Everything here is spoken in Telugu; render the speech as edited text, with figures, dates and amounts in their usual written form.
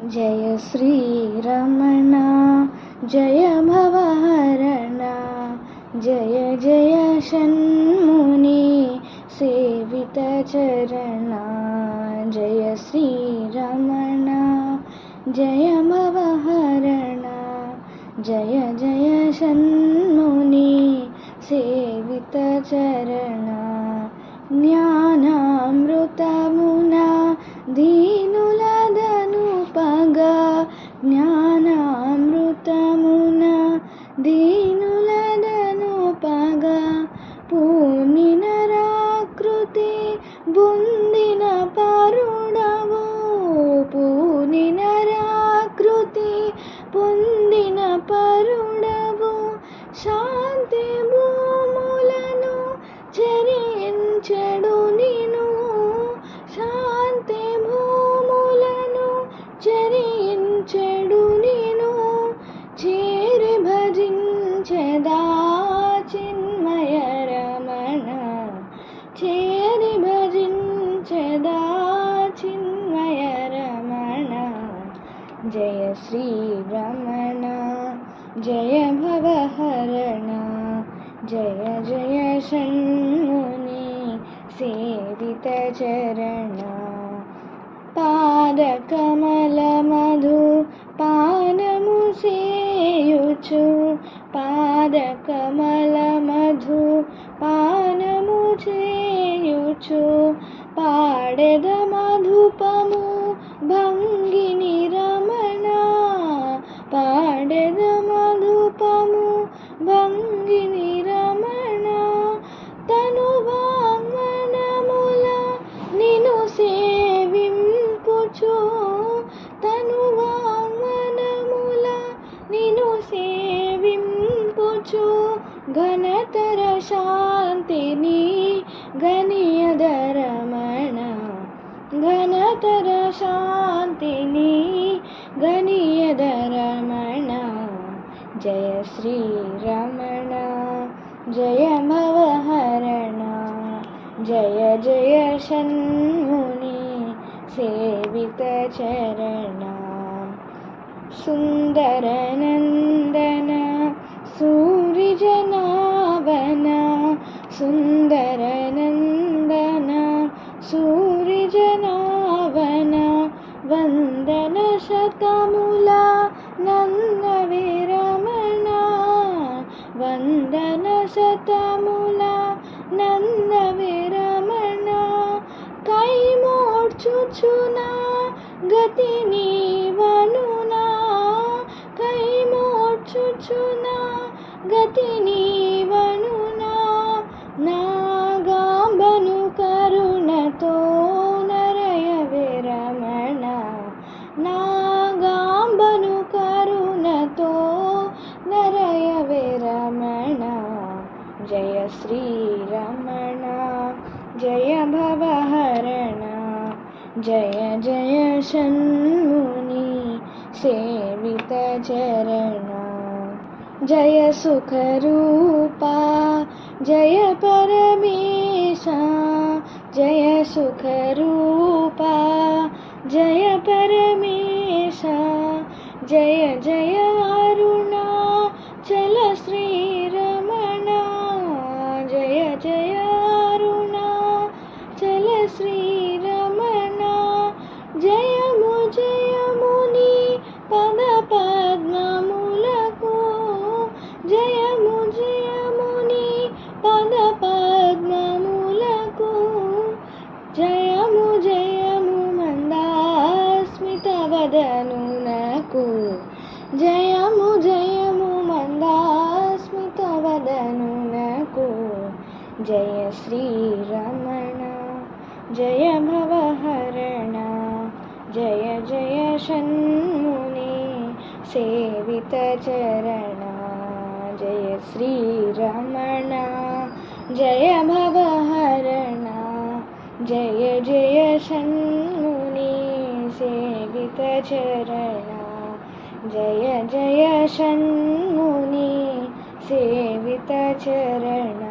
జయ శ్రీరమణ జయ భవహరణ జయ జయ షణ్ముని సేవిత చరణ జయ శ్రీరమణ జయ భవహరణ జయ జయ షణ్ముని సేవిత చరణ జ్ఞానామృతమున దీనులదనుపగా జ్ఞానామృతమున దీనులదనుపగా పూర్ణిన రాకృతి బుందిన పరుడవు పూర్ణిన రాకృతి పొందిన పరుడవు శాంతి భూములను చరించెడు నిను శాంతి భూములను చరించెడు నిను చేరి భజించెదా చిన్మయ రమణ చేరి భజించెదా చిన్మయ రమణ జయ శ్రీరమణ జయ భవహరణ జయ జయ షణ్ముని సేవిత చరణ పాదకమల మధు పానము సేయుచు పాదకమల మధు పానము చేయుచు పాడెద మధుపము భంగిని రమణ పాడెద మధుపము భంగిని రమణ తను వాంగ్మనముల నిను సేవింపుచు తను వాంగ్మనముల నిను సేవింపుచు ఘనతర శాంతిని గనియద రమణ ఘనతర శాంతిని గనియద రమణ జయ శ్రీరమణ జయ భవహరణ జయ జయ షణ్ముని సేవిత చరణ సుందరనందన సూరిజనావన సుందరనందన సూరిజనావన వందన శతముల నంద విరమణ వందన శతముల నంద విరమణ కైమోడ్చుచునా గతి నీవనునా కైమోడ్చుచునా గతి నీవనునా నాగాంబను కరుణతో నరయ విరమణ నాగాంబను కరుణతో నరయ విరమణ జయ శ్రీరమణ జయ భవహరణ జయ జయ షణ్ముని సేవిత చరణ జయ సుఖరూపా జయ పరమేశ జయ సుఖరూపా జయ పరమేశ జయ జయ అరుణాచల శ్రీరమణ జయ జయ అరుణాచల శ్రీరమణ జయము జయముని పద పద్మములకు జయము జయముని పద పద్మములకు జయము జయము మందాస్మిత వదనునకు జయము జయము మందాస్మిత వదనునకు జయ శ్రీరమణ జయ భవహరణ జయ జయ షణ్ముని సేవిత చరణ జయ శ్రీరమణ జయ భవహరణ జయ జయ షణ్ముని సేవిత చరణ జయ జయ షణ్ముని సేవిత చరణ